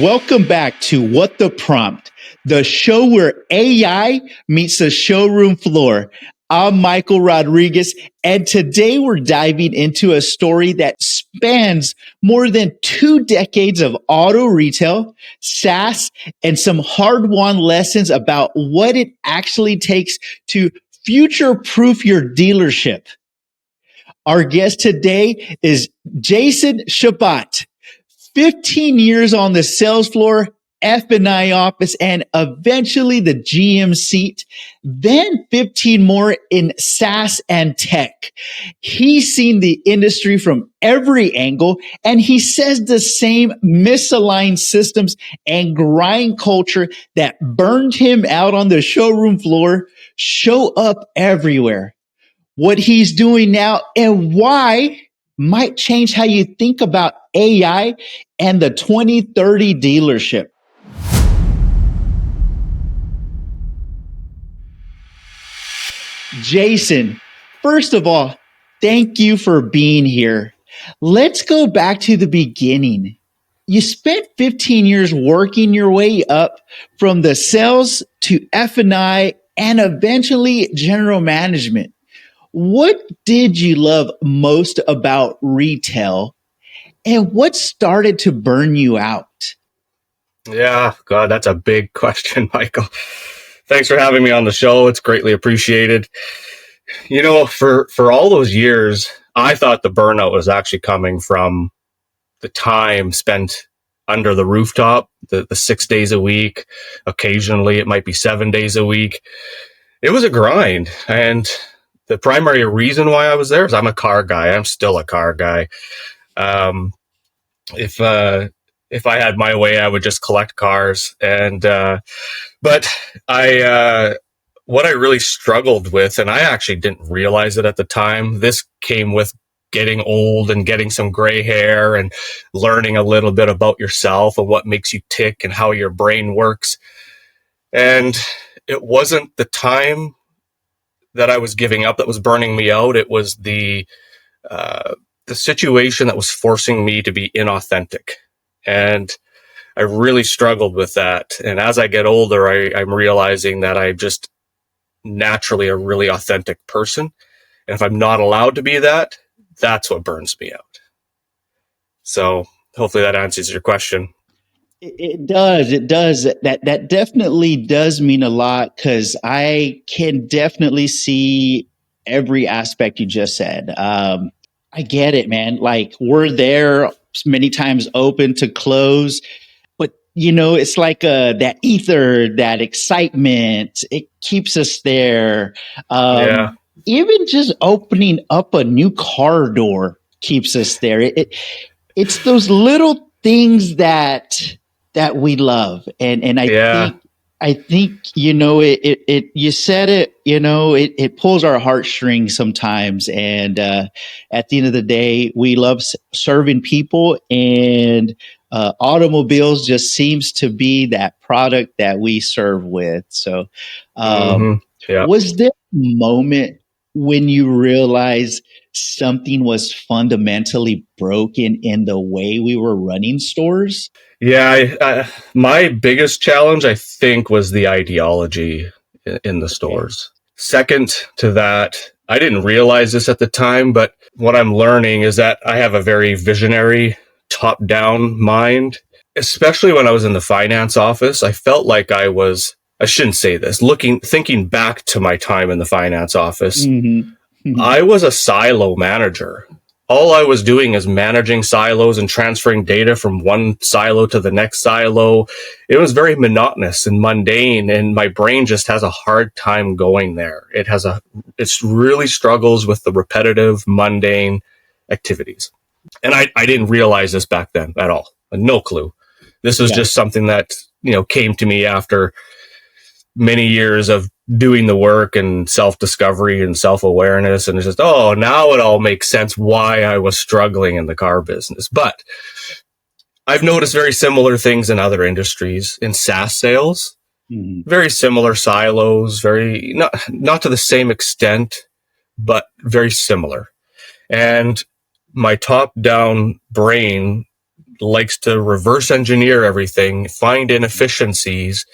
Welcome back to What the Prompt, the show where AI meets the showroom floor. I'm Michael Rodriguez, and today we're diving into a story that spans more than 2 decades of auto retail, SaaS, and some hard-won lessons about what it actually takes to future-proof your dealership. Our guest today is Jason Chabot. 15 years on the sales floor, F&I office, and eventually the GM seat, then 15 more in SaaS and tech. He's seen the industry from every angle, and he says the same misaligned systems and grind culture that burned him out on the showroom floor show up everywhere. What he's doing now and why might change how you think about AI and the 2030 dealership. Jason, first of all, thank you for being here. Let's go back to the beginning. You spent 15 years working your way up from the sales to F&I and eventually general management. What did you love most about retail, and what started to burn you out? Yeah, God, that's a big question, Michael. Thanks for having me on the show. It's greatly appreciated. You know, for all those years, I thought the burnout was actually coming from the time spent under the rooftop, the 6 days a week. Occasionally, it might be 7 days a week. It was a grind. And the primary reason why I was there is I'm a car guy. I'm still a car guy. If I had my way, I would just collect cars. But what I really struggled with, and I actually didn't realize it at the time, this came with getting old and getting some gray hair and learning a little bit about yourself and what makes you tick and how your brain works. And it wasn't the time that I was giving up that was burning me out. It was the situation that was forcing me to be inauthentic. And I really struggled with that. And as I get older, I'm realizing that I'm just naturally a really authentic person. And if I'm not allowed to be that, that's what burns me out. So hopefully that answers your question. It does. It does. That definitely does mean a lot, because I can definitely see every aspect you just said. I get it, man. Like, we're there many times open to close, but it's like that ether, that excitement. It keeps us there. Yeah. Even just opening up a new car door keeps us there. It's those little things that we love, and I think it you said it. It pulls our heartstrings sometimes, and at the end of the day, we love serving people, and automobiles just seems to be that product that we serve with. So, was there a moment when you realized something was fundamentally broken in the way we were running stores? Yeah, my biggest challenge, I think, was the ideology in the stores. Second to that, I didn't realize this at the time, but what I'm learning is that I have a very visionary, top-down mind. Especially when I was in the finance office, I felt like I shouldn't say this, thinking back to my time in the finance office, I was a silo manager. All I was doing is managing silos and transferring data from one silo to the next silo. It was very monotonous and mundane, and my brain just has a hard time going there. It really struggles with the repetitive, mundane activities. And I didn't realize this back then at all. No clue. This was just something that, came to me after many years of doing the work and self-discovery and self-awareness. And it's just, now it all makes sense why I was struggling in the car business. But I've noticed very similar things in other industries. In SaaS sales, very similar silos, very, not to the same extent, but very similar. And my top-down brain likes to reverse engineer everything, find inefficiencies,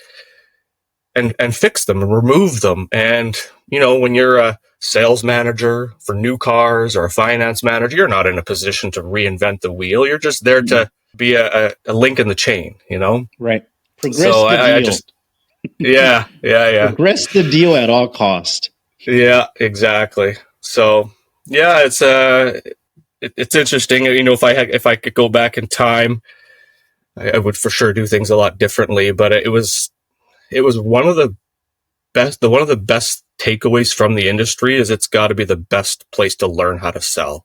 and fix them and remove them. And, when you're a sales manager for new cars or a finance manager, you're not in a position to reinvent the wheel. You're just there to be a link in the chain, Right. Progress So the I deal. just, yeah. Progress the deal at all cost. Yeah, exactly. So yeah, it's interesting. If I could go back in time, I would for sure do things a lot differently. But it was one of the best takeaways from the industry is it's got to be the best place to learn how to sell.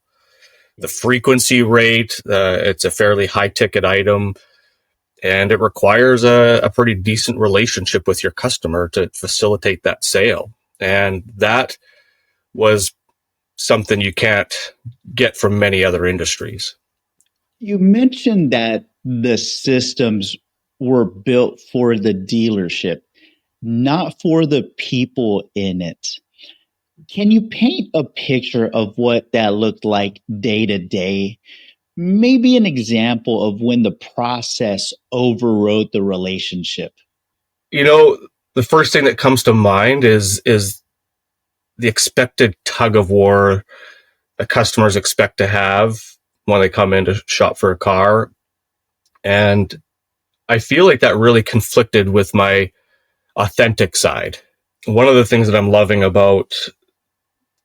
The frequency rate, it's a fairly high ticket item, and it requires a pretty decent relationship with your customer to facilitate that sale. And that was something you can't get from many other industries. You mentioned that the systems were built for the dealership, not for the people in it. Can you paint a picture of what that looked like day to day? Maybe an example of when the process overrode the relationship. The first thing that comes to mind is the expected tug of war that customers expect to have when they come in to shop for a car. And I feel like that really conflicted with my authentic side. One of the things that I'm loving about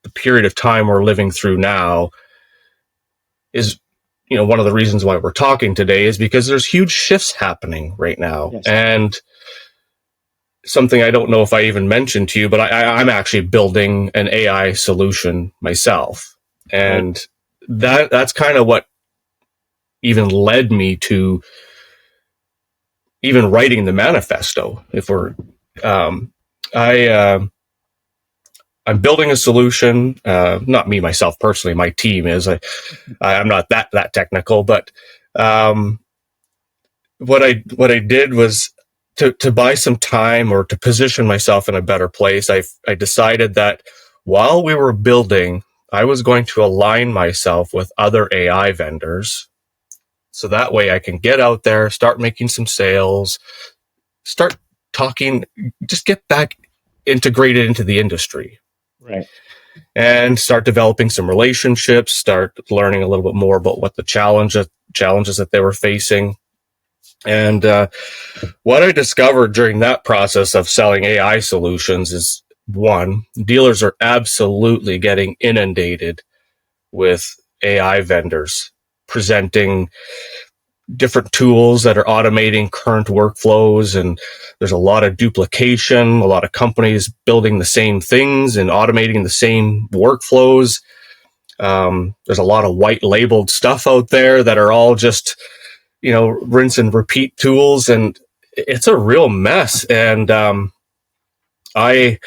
the period of time we're living through now is, one of the reasons why we're talking today is because there's huge shifts happening right now. Yes. And something I don't know if I even mentioned to you, but I'm actually building an AI solution myself. And that's kind of what even led me to even writing the manifesto. I'm building a solution, not me myself personally, my team is. I'm not that technical, but what I did was to buy some time or to position myself in a better place. I decided that while we were building, I was going to align myself with other AI vendors. So that way I can get out there, start making some sales, start talking, just get back integrated into the industry. Right. And start developing some relationships, start learning a little bit more about what the challenges that they were facing. And what I discovered during that process of selling AI solutions is, one, dealers are absolutely getting inundated with AI vendors presenting different tools that are automating current workflows, and there's a lot of duplication, a lot of companies building the same things and automating the same workflows. There's a lot of white labeled stuff out there that are all just, rinse and repeat tools, and it's a real mess. And I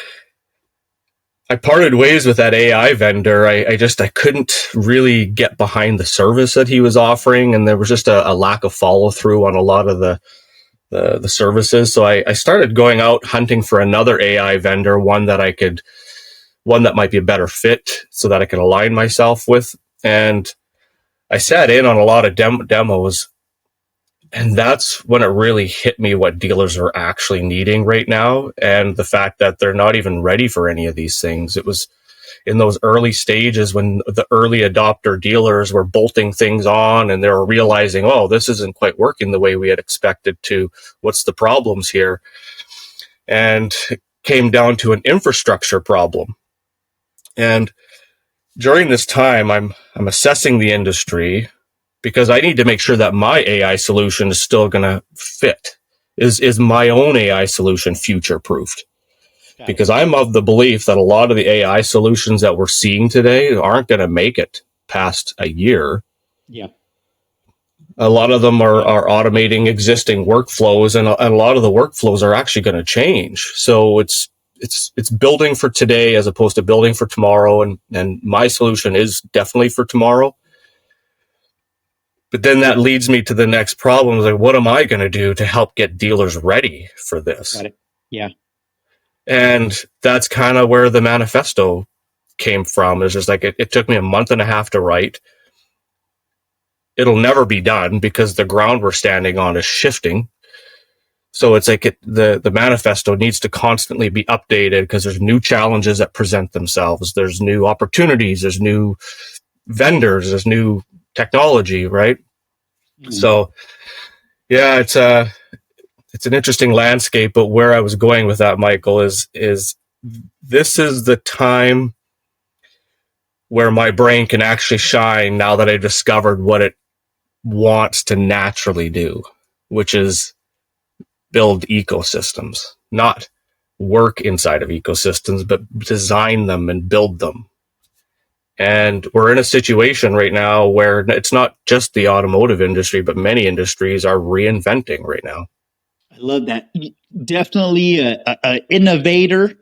parted ways with that AI vendor. I couldn't really get behind the service that he was offering, and there was just a lack of follow through on a lot of the services. So I started going out hunting for another AI vendor, one that might be a better fit, so that I could align myself with. And I sat in on a lot of demos, and that's when it really hit me what dealers are actually needing right now, and the fact that they're not even ready for any of these things. It was in those early stages when the early adopter dealers were bolting things on and they were realizing, oh, this isn't quite working the way we had expected to. What's the problems here? And it came down to an infrastructure problem. And during this time, I'm assessing the industry, because I need to make sure that my AI solution is still going to fit. Is my own AI solution future proofed? Because I'm of the belief that a lot of the AI solutions that we're seeing today aren't going to make it past a year. Yeah. A lot of them are automating existing workflows, and a lot of the workflows are actually going to change. So it's building for today as opposed to building for tomorrow. And my solution is definitely for tomorrow. But then that leads me to the next problem. Like, what am I going to do to help get dealers ready for this? Got it. Yeah. And that's kind of where the manifesto came from. It's just like, it took me a month and a half to write. it'll never be done because the ground we're standing on is shifting. So it's like the manifesto needs to constantly be updated because there's new challenges that present themselves. There's new opportunities. There's new vendors. There's new technology, right? So yeah, it's an interesting landscape. But where I was going with that, Michael, is this is the time where my brain can actually shine now that I discovered what it wants to naturally do, which is build ecosystems, not work inside of ecosystems, but design them and build them. And we're in a situation right now where it's not just the automotive industry, but many industries are reinventing right now. I love that. Definitely a innovator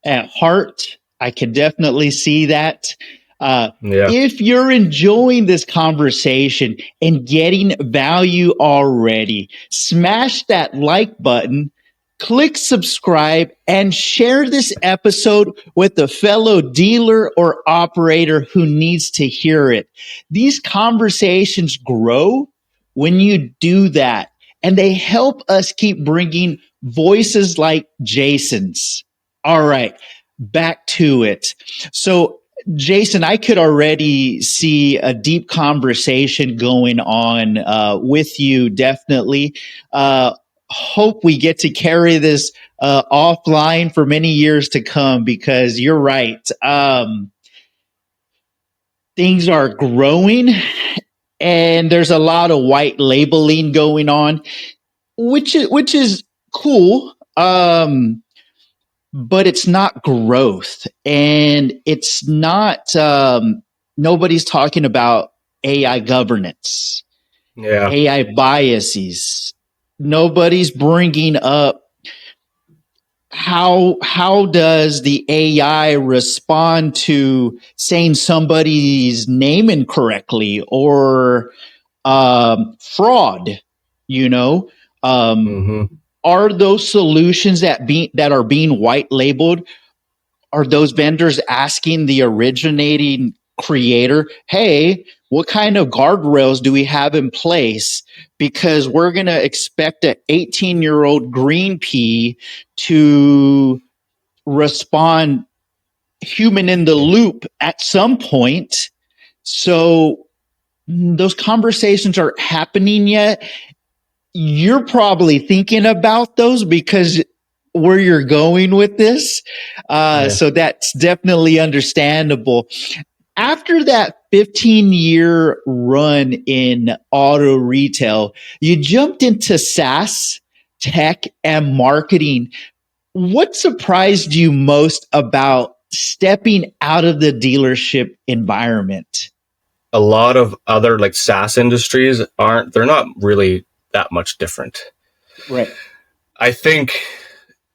at heart. I can definitely see that. Yeah. If you're enjoying this conversation and getting value already, smash that like button, click subscribe, and share this episode with a fellow dealer or operator who needs to hear it. These conversations grow when you do that, and they help us keep bringing voices like Jason's. All right, back to it. So, Jason, I could already see a deep conversation going on with you, definitely. Hope we get to carry this offline for many years to come, because you're right. Things are growing and there's a lot of white labeling going on, which is cool. But it's not growth, and it's not, nobody's talking about AI governance, Yeah. AI biases. Nobody's bringing up how does the AI respond to saying somebody's name incorrectly, or fraud, you know? Are those solutions that are being white labeled, are those vendors asking the originating creator, hey, what kind of guardrails do we have in place? Because we're going to expect an 18-year-old green pea to respond human in the loop at some point. So those conversations aren't happening yet. You're probably thinking about those because where you're going with this. So that's definitely understandable. After that 15-year run in auto retail, you jumped into SaaS, tech, and marketing. What surprised you most about stepping out of the dealership environment? A lot of other like SaaS industries they're not really that much different. Right. I think,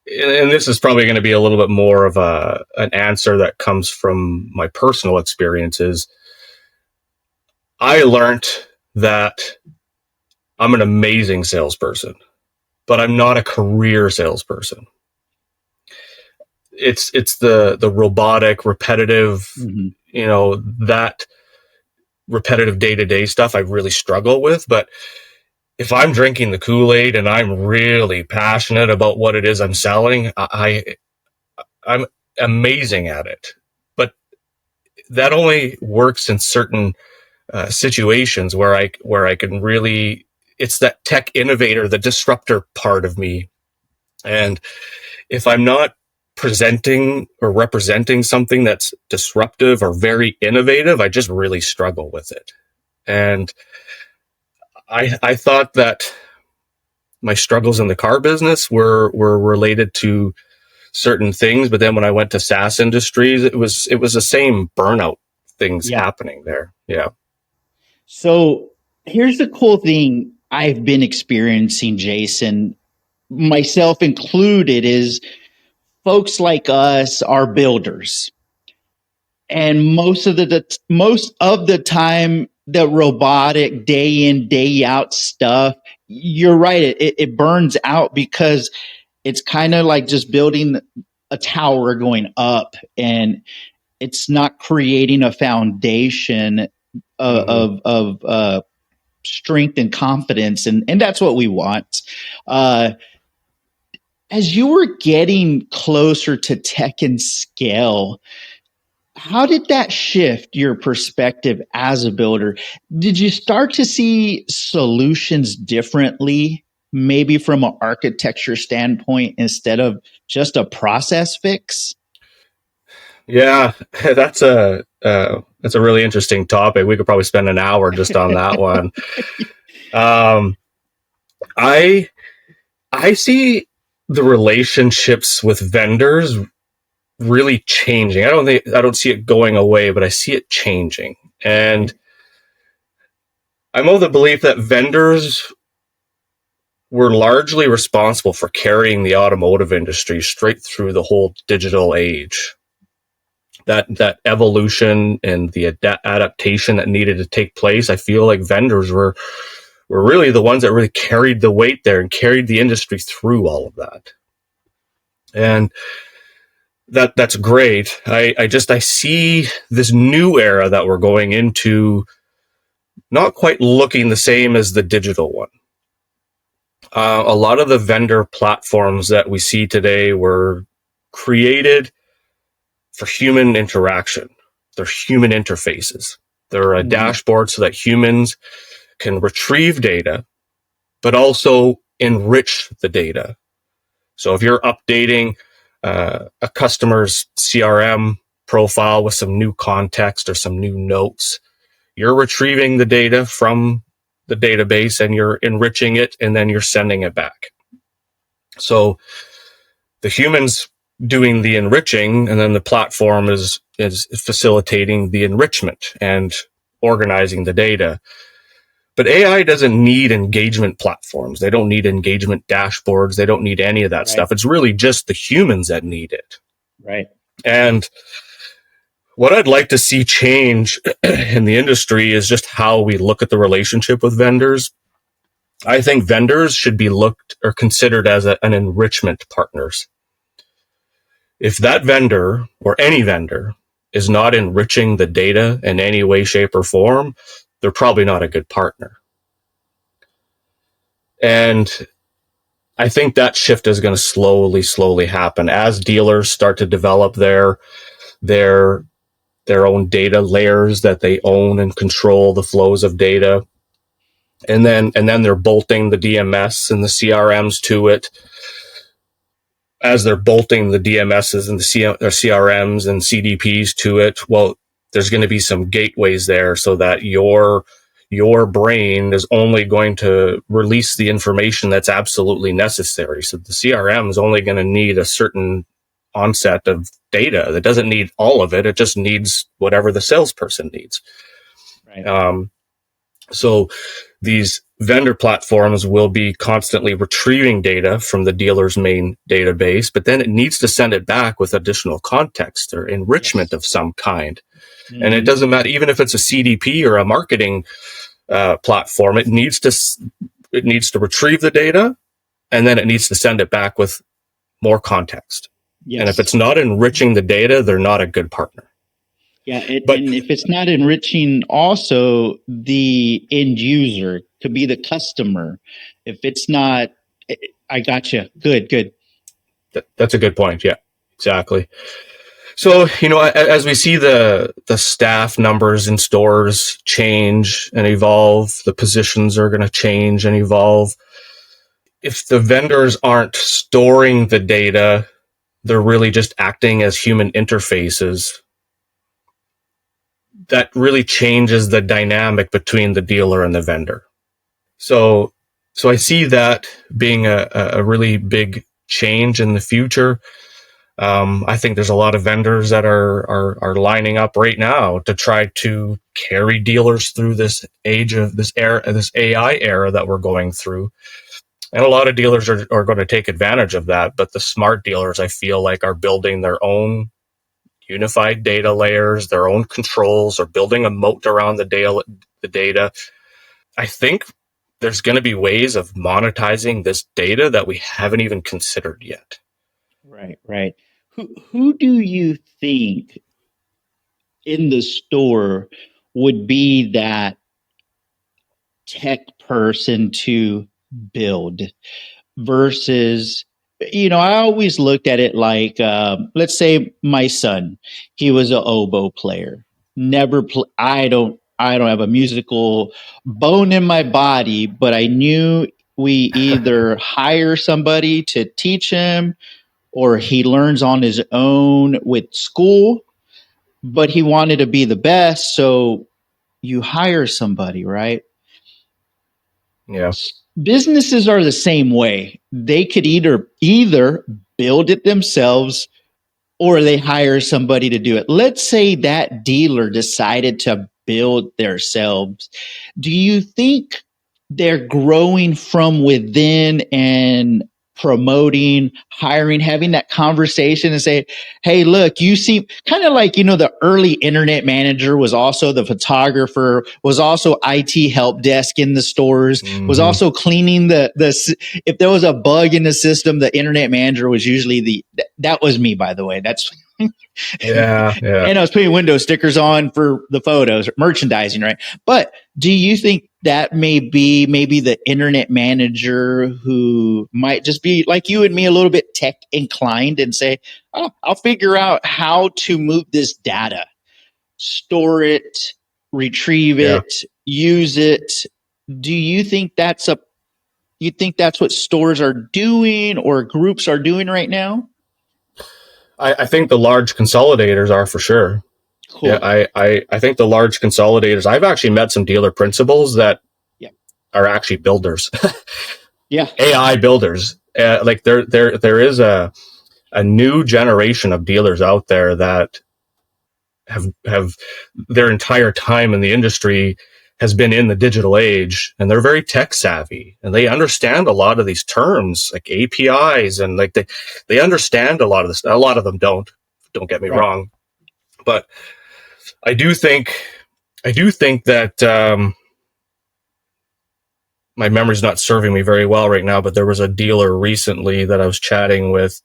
and this is probably going to be a little bit more of an answer that comes from my personal experiences. I learned that I'm an amazing salesperson, but I'm not a career salesperson. It's the robotic, repetitive, that repetitive day-to-day stuff I really struggle with. But if I'm drinking the Kool-Aid and I'm really passionate about what it is I'm selling, I'm amazing at it. But that only works in certain situations where I can really, it's that tech innovator, the disruptor part of me. And if I'm not presenting or representing something that's disruptive or very innovative, I just really struggle with it. And I thought that my struggles in the car business were related to certain things, but then when I went to SaaS industries, it was the same burnout things happening there. Yeah. So here's the cool thing I've been experiencing, Jason, myself included, is folks like us are builders. And most of the time, the robotic day in, day out stuff, you're right, it burns out because it's kind of like just building a tower going up, and it's not creating a foundation of strength and confidence, and that's what we want. As you were getting closer to tech and scale, how did that shift your perspective as a builder? Did you start to see solutions differently, maybe from an architecture standpoint instead of just a process fix? Yeah, that's a really interesting topic. We could probably spend an hour just on that one. Um, I I see the relationships with vendors really changing. I don't see it going away, but I see it changing. And I'm of the belief that vendors were largely responsible for carrying the automotive industry straight through the whole digital age. That evolution and the adaptation that needed to take place, I feel like vendors were really the ones that really carried the weight there and carried the industry through all of that. And that's great. I see this new era that we're going into not quite looking the same as the digital one. A lot of the vendor platforms that we see today were created for human interaction. They're human interfaces. They're a dashboard so that humans can retrieve data, but also enrich the data. So if you're updating a customer's CRM profile with some new context or some new notes, you're retrieving the data from the database and you're enriching it, and then you're sending it back. So the humans doing the enriching, and then the platform is facilitating the enrichment and organizing the data. But AI doesn't need engagement platforms. They don't need engagement dashboards. They don't need any of that stuff. It's really just the humans that need it. Right. And what I'd like to see change in the industry is just how we look at the relationship with vendors. I think vendors should be looked or considered as an enrichment partners. If that vendor or any vendor is not enriching the data in any way, shape, or form, they're probably not a good partner. And I think that shift is going to slowly happen as dealers start to develop their own data layers that they own and control the flows of data. And then they're bolting the DMS and the CRMs to it. As they're bolting the DMSs and the CRMs and CDPs to it, well, there's going to be some gateways there so that your brain is only going to release the information that's absolutely necessary. So the CRM is only going to need a certain onset of data. That doesn't need all of it. It just needs whatever the salesperson needs. Right. So these vendor platforms will be constantly retrieving data from the dealer's main database, but then it needs to send it back with additional context or enrichment of some kind. Mm-hmm. And it doesn't matter, even if it's a CDP or a marketing platform, it needs to retrieve the data, and then it needs to send it back with more context. Yes. And if it's not enriching the data, they're not a good partner. Yeah, and if it's not enriching also the end user, to be the customer, if it's not, I got you. Good. That's a good point. Yeah, exactly. So, as we see the staff numbers in stores change and evolve, the positions are going to change and evolve. If the vendors aren't storing the data, they're really just acting as human interfaces. That really changes the dynamic between the dealer and the vendor. So I see that being a really big change in the future. I think there's a lot of vendors that are lining up right now to try to carry dealers through this age of this era, this AI era that we're going through. And a lot of dealers are going to take advantage of that. But the smart dealers, I feel like, are building their own unified data layers, their own controls, or building a moat around the data. I think there's going to be ways of monetizing this data that we haven't even considered yet. Right. Who do you think in the store would be that tech person to build versus, I always looked at it like, let's say my son, he was an oboe player. I don't have a musical bone in my body, but I knew we either hire somebody to teach him or he learns on his own with school, but he wanted to be the best. So you hire somebody, right? Yeah. Businesses are the same way. They could either build it themselves or they hire somebody to do it. Let's say that dealer decided to build themselves. Do you think they're growing from within and promoting, hiring, having that conversation and say, hey, look, you see, kind of like, the early internet manager was also the photographer, was also IT help desk in the stores, was also cleaning if there was a bug in the system, the internet manager was usually that was me, by the way. That's Yeah. and I was putting window stickers on for the photos, merchandising, right? But do you think that may be maybe the internet manager who might just be like you and me, a little bit tech inclined and say, oh, I'll figure out how to move this data, store it, retrieve Yeah. it, use it. Do you think that's what stores are doing or groups are doing right now? I think the large consolidators are for sure. Yeah, Cool. I think the large consolidators. I've actually met some dealer principals that Yeah. are actually builders, Yeah. AI builders. Like there is a new generation of dealers out there that have their entire time in the industry has been in the digital age, and they're very tech savvy and they understand a lot of these terms like APIs, and like they understand a lot of this. A lot of them don't get me Right. wrong, but I do think that my memory's not serving me very well right now, but there was a dealer recently that I was chatting with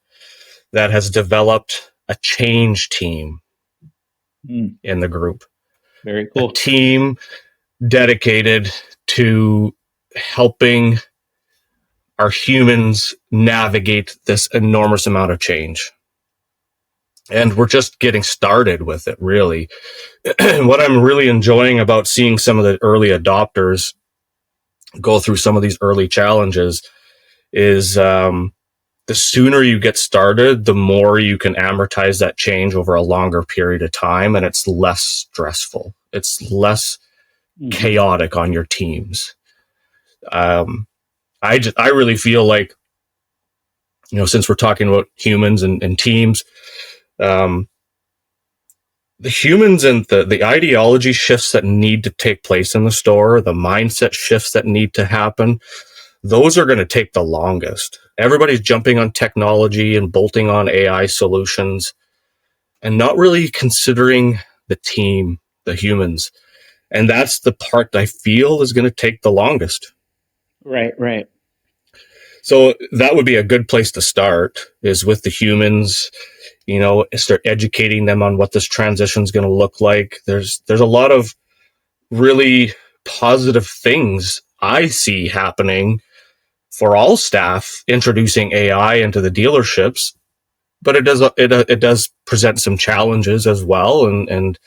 that has developed a change team in the group. Very A cool. team dedicated to helping our humans navigate this enormous amount of change. And we're just getting started with it, really. What I'm really enjoying about seeing some of the early adopters go through some of these early challenges is the sooner you get started, the more you can amortize that change over a longer period of time, and it's less stressful. It's less chaotic on your teams. I really feel like, since we're talking about humans and teams, the humans and the ideology shifts that need to take place in the store, the mindset shifts that need to happen, those are going to take the longest. Everybody's jumping on technology and bolting on AI solutions and not really considering the team, the humans. And that's the part I feel is going to take the longest. Right. So that would be a good place to start, is with the humans, start educating them on what this transition is going to look like. There's a lot of really positive things I see happening for all staff introducing AI into the dealerships, but it does present some challenges as well, and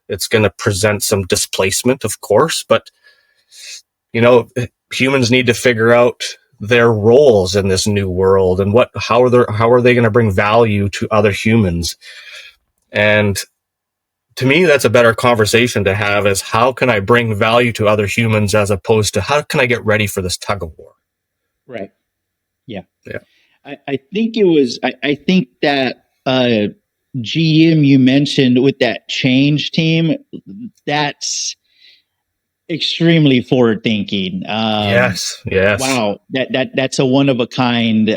it's going to present some displacement, of course. But humans need to figure out their roles in this new world and how are they going to bring value to other humans. And to me, that's a better conversation to have, is how can I bring value to other humans as opposed to how can I get ready for this tug of war? Right. Yeah. Yeah. I think it was, I think that GM you mentioned with that change team, that's extremely forward thinking. Yes. Wow, that's a one of a kind.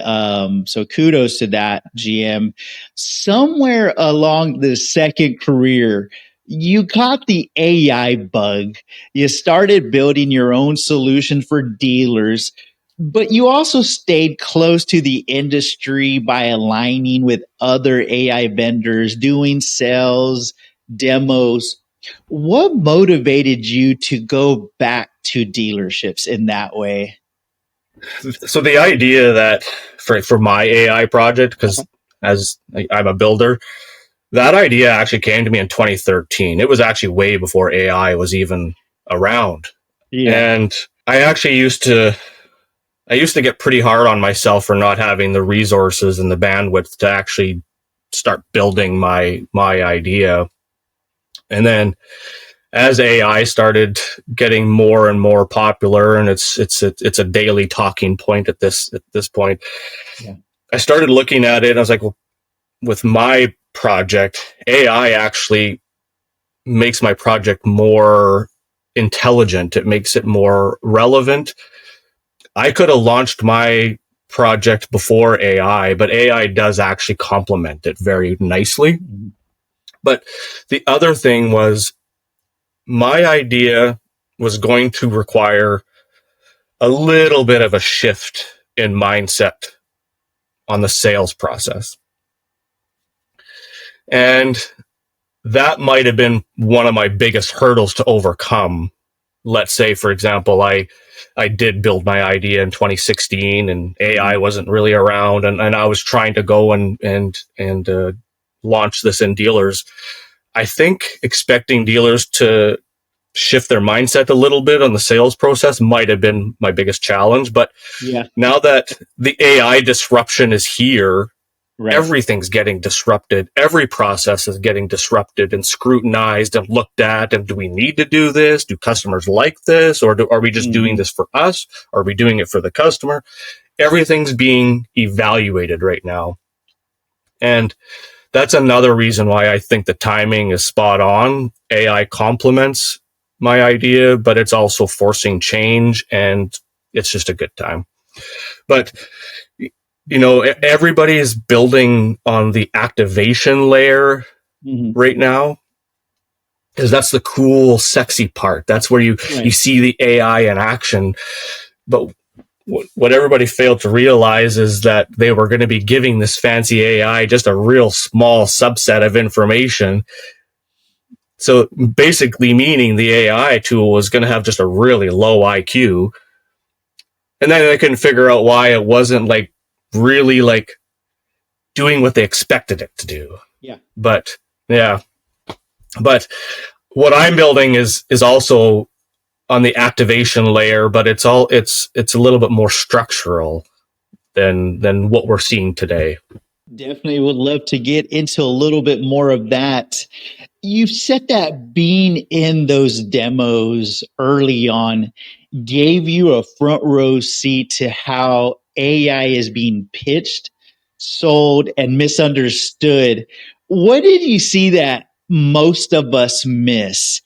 So kudos to that, GM. Somewhere along the second career, you caught the AI bug. You started building your own solution for dealers, but you also stayed close to the industry by aligning with other AI vendors, doing sales, demos. What motivated you to go back to dealerships in that way? So the idea that for my AI project, because as I'm a builder, that idea actually came to me in 2013. It was actually way before AI was even around. Yeah. And I used to get pretty hard on myself for not having the resources and the bandwidth to actually start building my idea. And then as AI started getting more and more popular, and it's a daily talking point at this point, Yeah. I started looking at it. And I was like, well, with my project, AI actually makes my project more intelligent. It makes it more relevant. I could have launched my project before AI, but AI does actually complement it very nicely. Mm-hmm. But the other thing was my idea was going to require a little bit of a shift in mindset on the sales process. And that might have been one of my biggest hurdles to overcome. Let's say, for example, I did build my idea in 2016 and AI wasn't really around, and I was trying to go and launch this in dealers. I think expecting dealers to shift their mindset a little bit on the sales process might have been my biggest challenge. But Yeah. now that the AI disruption is here, Right. everything's getting disrupted. Every process is getting disrupted and scrutinized and looked at. And do we need to do this? Do customers like this? Or are we just doing this for us? Are we doing it for the customer? Everything's being evaluated right now. And that's another reason why I think the timing is spot on. AI complements my idea, but it's also forcing change, and it's just a good time. But everybody is building on the activation layer right now, because that's the cool, sexy part. That's where you see the AI in action. But what everybody failed to realize is that they were going to be giving this fancy AI just a real small subset of information. So basically meaning the AI tool was going to have just a really low IQ. And then they couldn't figure out why it wasn't really doing what they expected it to do. Yeah. But what I'm building is also on the activation layer, but it's a little bit more structural than what we're seeing today. Definitely would love to get into a little bit more of that. You've said that being in those demos early on gave you a front row seat to how AI is being pitched, sold, and misunderstood. What did you see that most of us miss?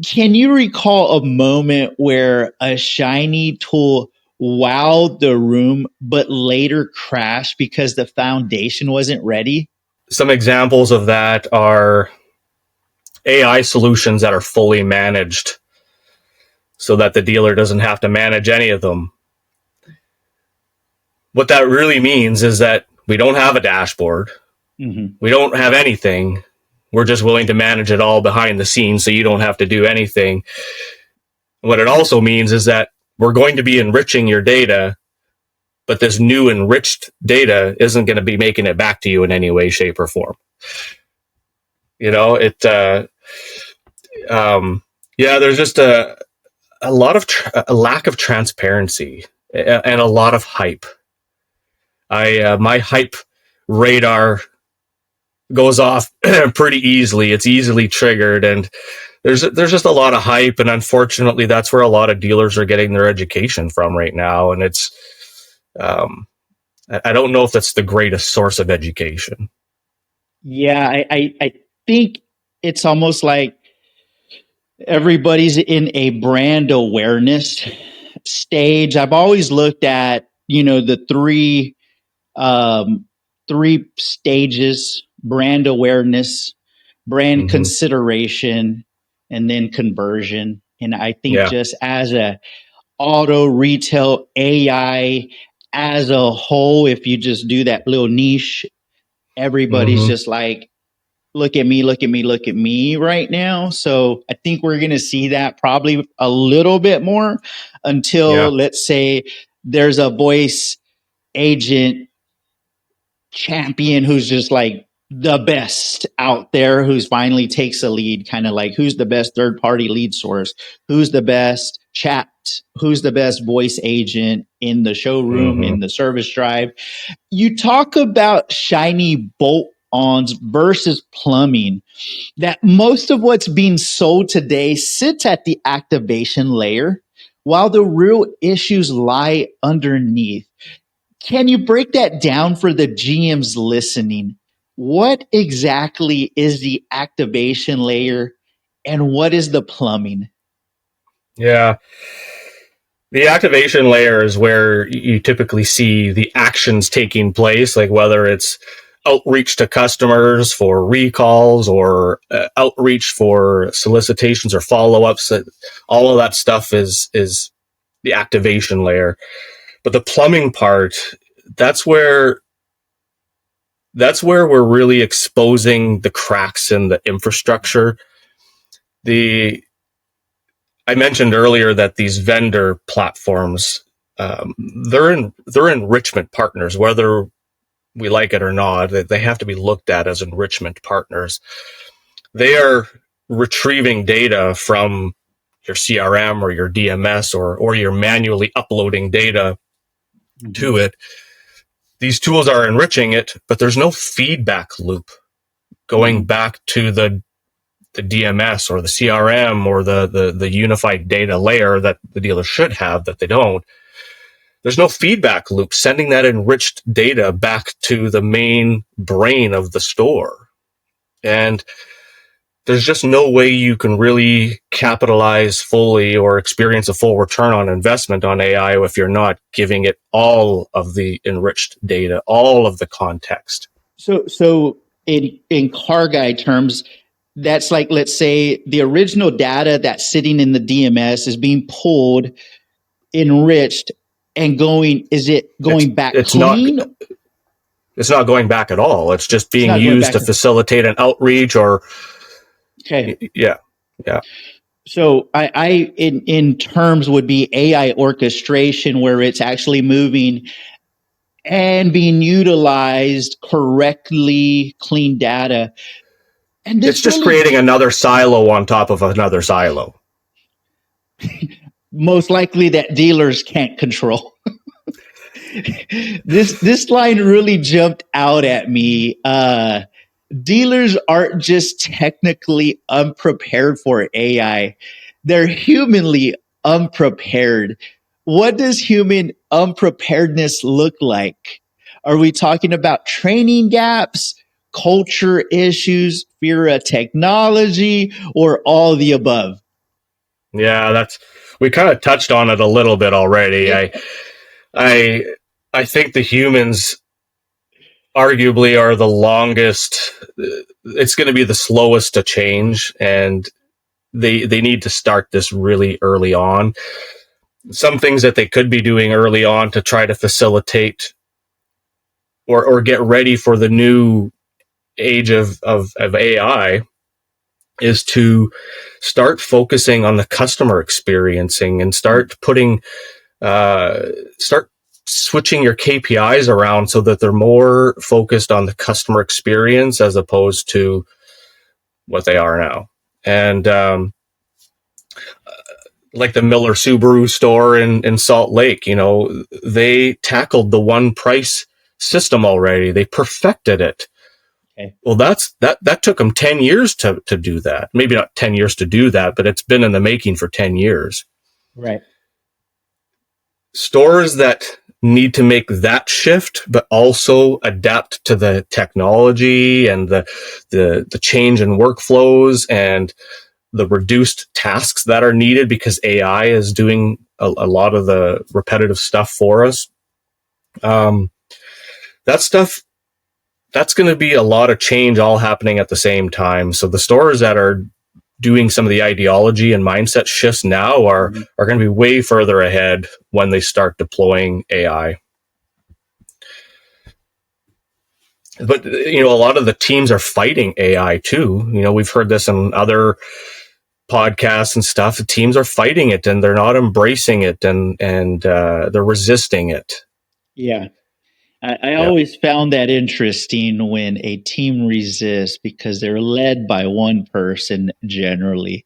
Can you recall a moment where a shiny tool wowed the room, but later crashed because the foundation wasn't ready? Some examples of that are AI solutions that are fully managed so that the dealer doesn't have to manage any of them. What that really means is that we don't have a dashboard. We don't have anything. We're just willing to manage it all behind the scenes so you don't have to do anything. What it also means is that we're going to be enriching your data, but this new enriched data isn't going to be making it back to you in any way, shape, or form. There's just a lot of a lack of transparency and a lot of hype. My hype radar goes off pretty easily. It's easily triggered, and there's just a lot of hype, and unfortunately, that's where a lot of dealers are getting their education from right now. And it's, I don't know if that's the greatest source of education. Yeah, I think it's almost like everybody's in a brand awareness stage. I've always looked at, the three stages: brand awareness, brand consideration, and then conversion. And I think just as a auto retail AI as a whole, if you just do that little niche, everybody's just like look at me, look at me, look at me right now. So I think we're going to see that probably a little bit more until, Yeah. let's say, there's a voice agent champion who's just like the best out there, who's finally takes a lead, kind of like who's the best third party lead source, who's the best chat, who's the best voice agent in the showroom, Mm-hmm. in the service drive. You talk about shiny bolt ons versus plumbing, that most of what's being sold today sits at the activation layer while the real issues lie underneath. Can you break that down for the GMs listening? What exactly is the activation layer and what is the plumbing? Yeah. The activation layer is where you typically see the actions taking place, like whether it's outreach to customers for recalls or outreach for solicitations or follow-ups. All of that stuff is the activation layer. But the plumbing part, that's where we're really exposing the cracks in the infrastructure. The I mentioned earlier that these vendor platforms, they're enrichment partners, whether we like it or not. They have to be looked at as enrichment partners. They are retrieving data from your CRM or your DMS, or you're manually uploading data to it. These tools are enriching it, but there's no feedback loop going back to the DMS or the CRM or the unified data layer that the dealer should have that they don't. There's no feedback loop sending that enriched data back to the main brain of the store. And there's just no way you can really capitalize fully or experience a full return on investment on AI if you're not giving it all of the enriched data, all of the context. So in car guy terms, that's like, let's say the original data that's sitting in the DMS is being pulled, enriched, and going, is it going back It's not clean? it's not going back at all. It's just It's being not going used back to to, facilitate an outreach or okay. yeah. So I in terms would be AI orchestration, where it's actually moving and being utilized correctly, clean data. And It's this just really creating another silo on top of another silo. most likely that dealers can't control. This line really jumped out at me. Dealers aren't just technically unprepared for AI, they're humanly unprepared. What does human unpreparedness look like? Are we talking about training gaps, culture issues, fear of technology, or all the above? Yeah, we kind of touched on it a little bit already. I I think the humans arguably are the longest. It's going to be the slowest to change, and they need to start this really early on. Some things that they could be doing early on to try to facilitate or get ready for the new age of AI is to start focusing on the customer experiencing and start start switching your KPIs around so that they're more focused on the customer experience as opposed to what they are now. And like the Miller Subaru store in Salt Lake, they tackled the one price system already. They perfected it. Okay. Well, that took them 10 years to do that. Maybe not 10 years to do that, but it's been in the making for 10 years. Right. Stores that need to make that shift, but also adapt to the technology and the change in workflows and the reduced tasks that are needed because AI is doing a lot of the repetitive stuff for us. That stuff, that's going to be a lot of change all happening at the same time. So the stores that are doing some of the ideology and mindset shifts now are going to be way further ahead when they start deploying AI. But, a lot of the teams are fighting AI too. We've heard this in other podcasts and stuff. The teams are fighting it and they're not embracing it, and they're resisting it. Yeah. I Yeah. always found that interesting when a team resists because they're led by one person generally.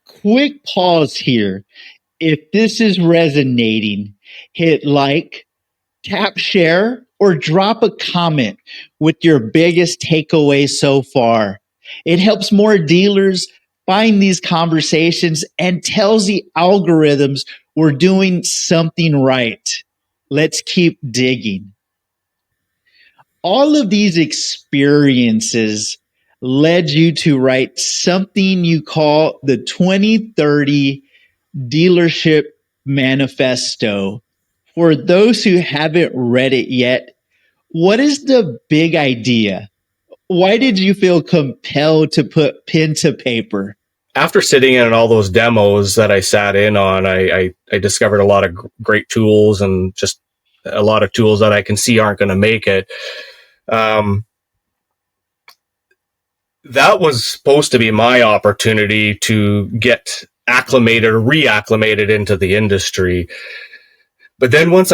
Quick pause here. If this is resonating, hit like, tap share, or drop a comment with your biggest takeaway so far. It helps more dealers find these conversations and tells the algorithms we're doing something right. Let's keep digging. All of these experiences led you to write something you call the 2030 Dealership Manifesto. For those who haven't read it yet, what is the big idea? Why did you feel compelled to put pen to paper? After sitting in on all those demos that I sat in on, I discovered a lot of great tools, and just a lot of tools that I can see aren't going to make it. That was supposed to be my opportunity to get acclimated or reacclimated into the industry. But then once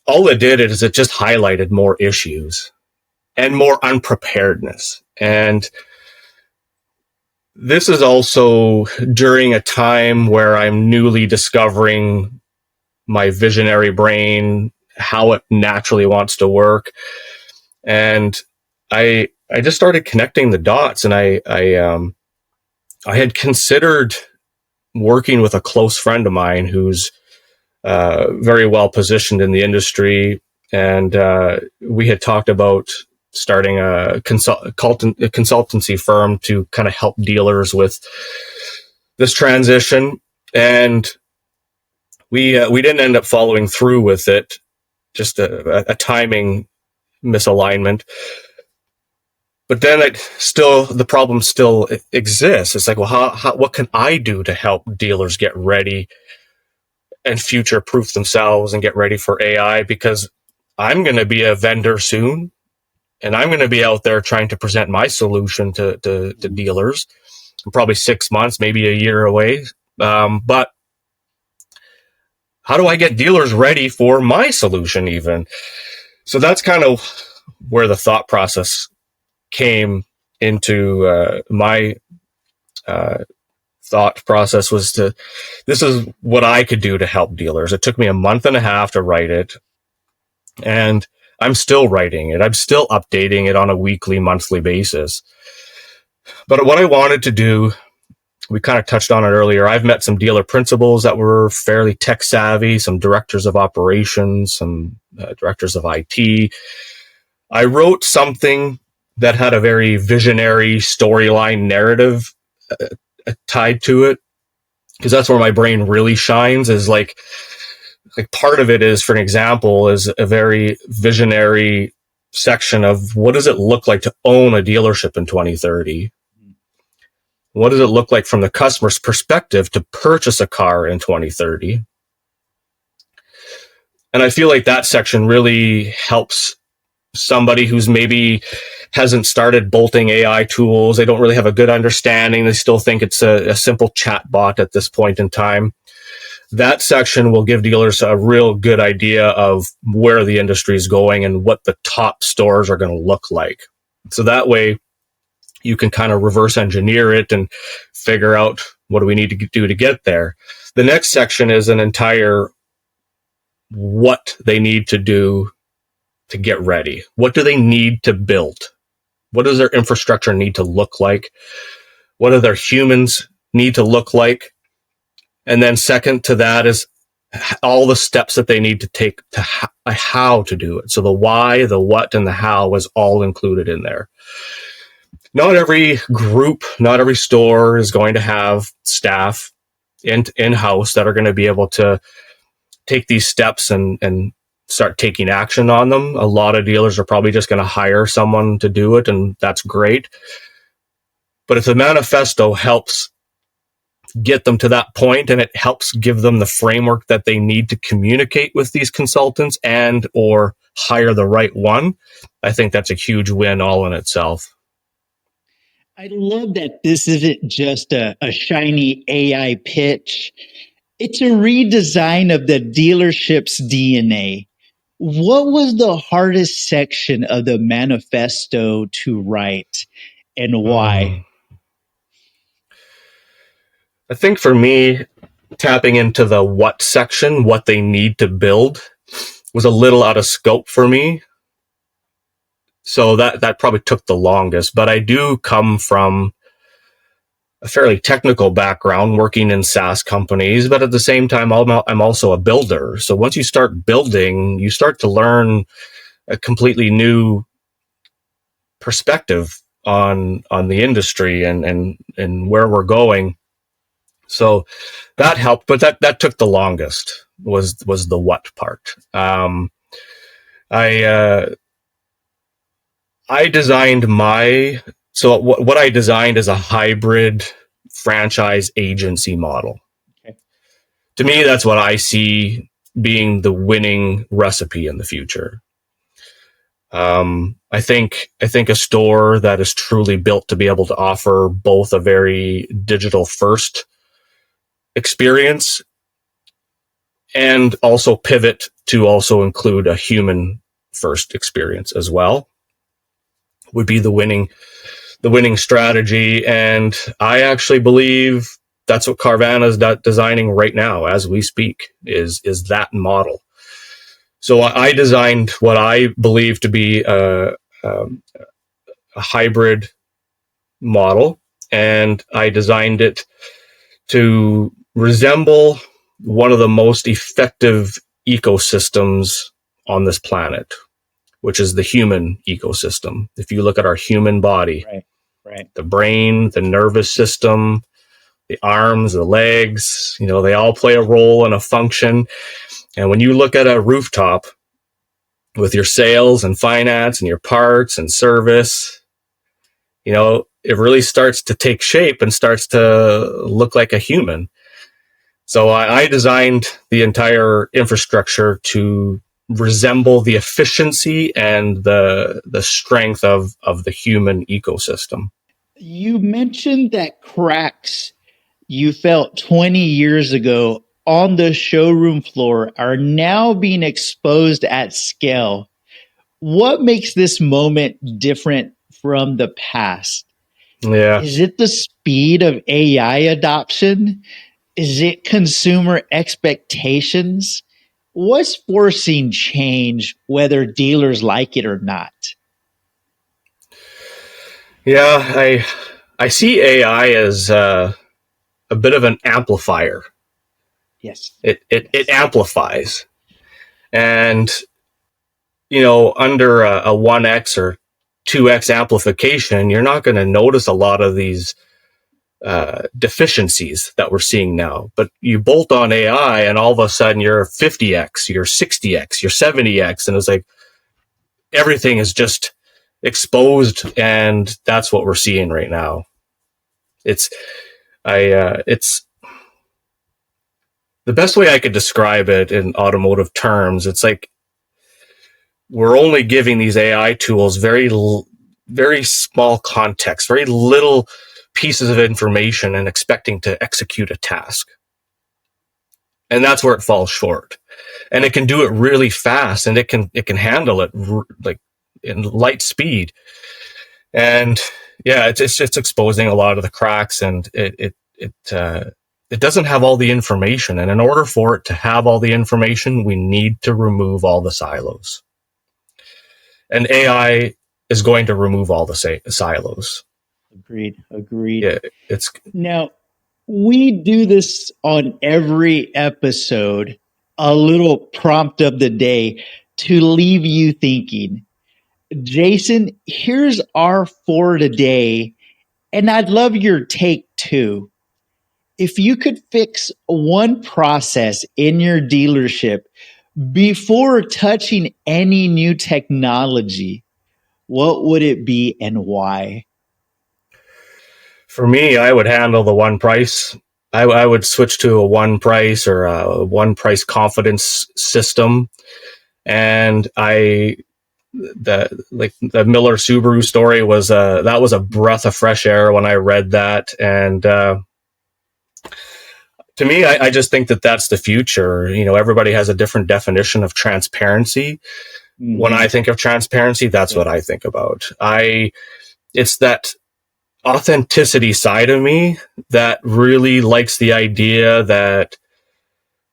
all it did is it just highlighted more issues and more unpreparedness. And this is also during a time where I'm newly discovering my visionary brain, how it naturally wants to work. And I just started connecting the dots, and I had considered working with a close friend of mine who's very well positioned in the industry. And we had talked about starting a consultancy firm to kind of help dealers with this transition. And we didn't end up following through with it, just a timing misalignment. But then the problem still exists. It's like, well, what can I do to help dealers get ready and future-proof themselves and get ready for AI? Because I'm going to be a vendor soon, and I'm going to be out there trying to present my solution to dealers. I'm probably 6 months, maybe a year away. But how do I get dealers ready for my solution even? So that's kind of where the thought process came into my thought process this is what I could do to help dealers. It took me a month and a half to write it, and I'm still writing it. I'm still updating it on a weekly, monthly basis. But what I wanted to do, we kind of touched on it earlier. I've met some dealer principals that were fairly tech savvy, some directors of operations, some directors of IT. I wrote something that had a very visionary storyline narrative tied to it, because that's where my brain really shines. Is like part of it is, for an example, is a very visionary section of what does it look like to own a dealership in 2030? What does it look like from the customer's perspective to purchase a car in 2030? And I feel like that section really helps somebody who's maybe hasn't started bolting AI tools. They don't really have a good understanding. They still think it's a simple chat bot at this point in time. That section will give dealers a real good idea of where the industry is going and what the top stores are going to look like. So that way you can kind of reverse engineer it and figure out what do we need to do to get there. The next section is an entire what they need to do to get ready. What do they need to build? What does their infrastructure need to look like? What do their humans need to look like? And then second to that is all the steps that they need to take to how to do it. So the why, the what, and the how is all included in there. Not every group, not every store is going to have staff in-house that are going to be able to take these steps and start taking action on them. A lot of dealers are probably just going to hire someone to do it, and that's great. But if the manifesto helps get them to that point, and it helps give them the framework that they need to communicate with these consultants and or hire the right one, I think that's a huge win all in itself. I love that this isn't just a shiny AI pitch. It's a redesign of the dealership's DNA. What was the hardest section of the manifesto to write and why? I think for me, tapping into the what section, what they need to build, was a little out of scope for me. So that probably took the longest. But I do come from a fairly technical background working in SaaS companies, but at the same time, I'm also a builder. So once you start building, you start to learn a completely new perspective on the industry and where we're going. So that helped, but that took the longest was the what part. I designed what I designed is a hybrid franchise agency model. Okay. To me, that's what I see being the winning recipe in the future. I think a store that is truly built to be able to offer both a very digital first experience and also pivot to also include a human first experience as well would be the winning strategy. And I actually believe that's what Carvana is designing right now as we speak, is that model. So I designed what I believe to be a hybrid model, and I designed it to resemble one of the most effective ecosystems on this planet, which is the human ecosystem. If you look at our human body, right. The brain, the nervous system, the arms, the legs, they all play a role and a function. And when you look at a rooftop with your sales and finance and your parts and service, it really starts to take shape and starts to look like a human. So I designed the entire infrastructure to resemble the efficiency and the strength of the human ecosystem. You mentioned that cracks you felt 20 years ago on the showroom floor are now being exposed at scale. What makes this moment different from the past? Yeah. Is it the speed of AI adoption? Is it consumer expectations? What's forcing change, whether dealers like it or not? Yeah, I see AI as a bit of an amplifier. Yes. It amplifies. And, under a 1x or 2x amplification, you're not going to notice a lot of these deficiencies that we're seeing now. But you bolt on AI and all of a sudden you're 50x, you're 60x, you're 70x. And it's like everything is just exposed. And that's what we're seeing right now. It's the best way I could describe it in automotive terms. It's like we're only giving these AI tools very small context, very little pieces of information and expecting to execute a task. And that's where it falls short. And it can do it really fast, and it can handle it like in light speed. And yeah, it's exposing a lot of the cracks, and it doesn't have all the information. And in order for it to have all the information, we need to remove all the silos. And AI is going to remove all the silos. Agreed. Yeah, Now, we do this on every episode, a little prompt of the day to leave you thinking. Jason, here's our for today, and I'd love your take too. If you could fix one process in your dealership before touching any new technology, what would it be and why? For me, I would handle the one price. I would switch to a one price or a one price confidence system. And the Miller Subaru story was that was a breath of fresh air when I read that. And to me, I just think that that's the future. Everybody has a different definition of transparency. Mm-hmm. When I think of transparency, that's what I think about. It's that authenticity side of me that really likes the idea that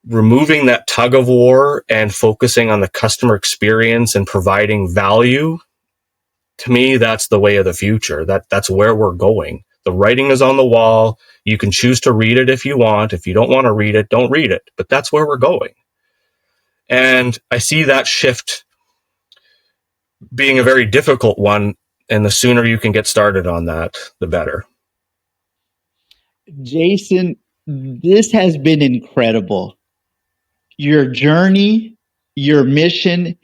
removing that tug of war and focusing on the customer experience and providing value, to me, that's the way of the future. That's where we're going. The writing is on the wall. You can choose to read it if you want. If you don't want to read it, don't read it. But that's where we're going. And I see that shift being a very difficult one. And the sooner you can get started on that, the better. Jason, this has been incredible. Your journey, your mission,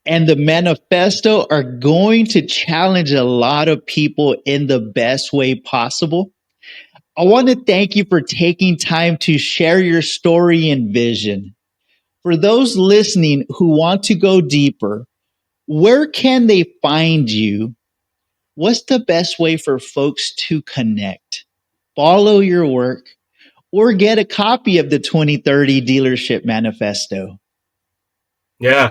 and the manifesto are going to challenge a lot of people in the best way possible. I want to thank you for taking time to share your story and vision. For those listening who want to go deeper, where can they find you? What's the best way for folks to connect, follow your work, or get a copy of the 2030 Dealership Manifesto? Yeah,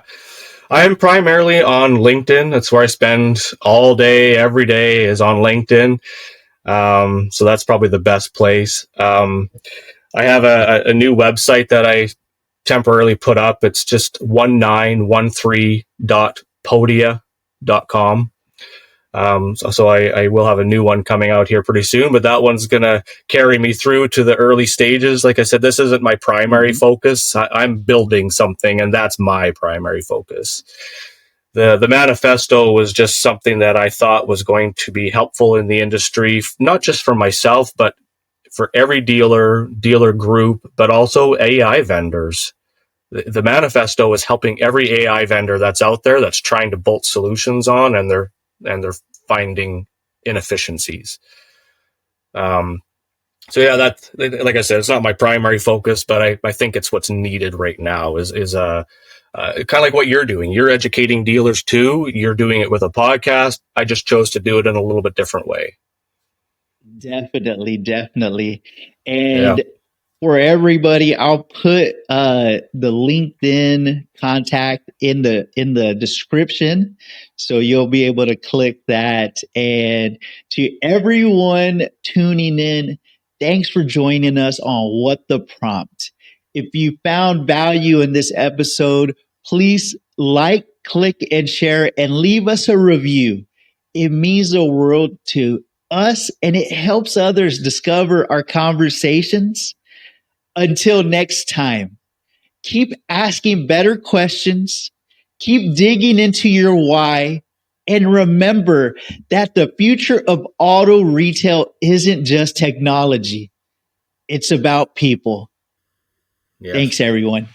I'm primarily on LinkedIn. That's where I spend all day, every day is on LinkedIn. So that's probably the best place. I have a new website that I temporarily put up. It's just 1913.podia.com. So I will have a new one coming out here pretty soon, but that one's going to carry me through to the early stages. Like I said, this isn't my primary focus. I'm building something, and that's my primary focus. The manifesto was just something that I thought was going to be helpful in the industry, not just for myself, but for every dealer group, but also AI vendors. The manifesto is helping every AI vendor that's out there that's trying to bolt solutions on, and they're finding inefficiencies. So yeah, that, like I said, it's not my primary focus, but I think it's what's needed right now is kind of like what you're doing. You're educating dealers too. You're doing it with a podcast. I just chose to do it in a little bit different way. Definitely. And for everybody, I'll put the LinkedIn contact in the description, so you'll be able to click that. And to everyone tuning in, thanks for joining us on What the Prompt. If you found value in this episode, please like, click, and share, and leave us a review. It means the world to us, and it helps others discover our conversations. Until next time, keep asking better questions, keep digging into your why, and remember that the future of auto retail isn't just technology. It's about people. Yes. Thanks, everyone.